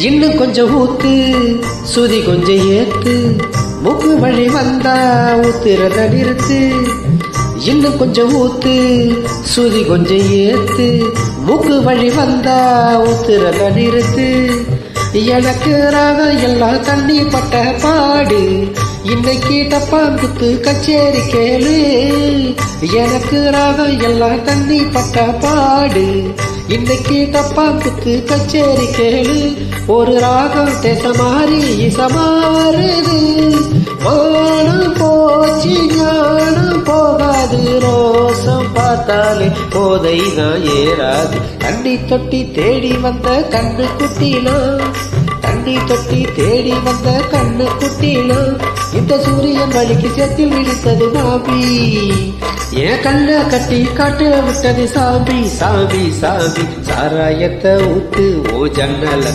இன்னும் கொஞ்சம் ஊத்து, சுதி கொஞ்சம் ஏத்து, மூக்கு வழி வந்தா ஊத்துறத நிறுத்து. இன்னும் கொஞ்சம் ஊத்து, சுதி கொஞ்சம் ஏத்து, மூக்கு வழி வந்தா ஊத்துறத நிறுத்து. எனக்கு ராகம் எல்லாம் தண்ணி பட்ட பாடு, இன்னைக்கு டப்பாங்குத்து கச்சேரி கேளு. எனக்கு ராகம் எல்லாம் தண்ணி பட்ட பாடு, இன்னைக்கு டப்பாங்குத்து கச்சேரி கேளு. ஒரு ராகம் தேச மாறி இசமாறுது, மானம் போச்சு ஞானம் போகாது, ரோசம் பார்த்தாலே போதை தான் ஏறாது. தண்ணி தொட்டி தேடி வந்த கண்ணு குட்டிலாம், தண்ணி தொட்டி தேடி வந்த கண்ணு குட்டிலாம், இந்த சூரியன் வழிக்கு செத்தில் விழித்தது மாபி, என் கண்ண கட்டி காட்டு விட்டது சாமி. சாமி சாமி சாராயத்தை ஊத்து ஓ ஜன்னல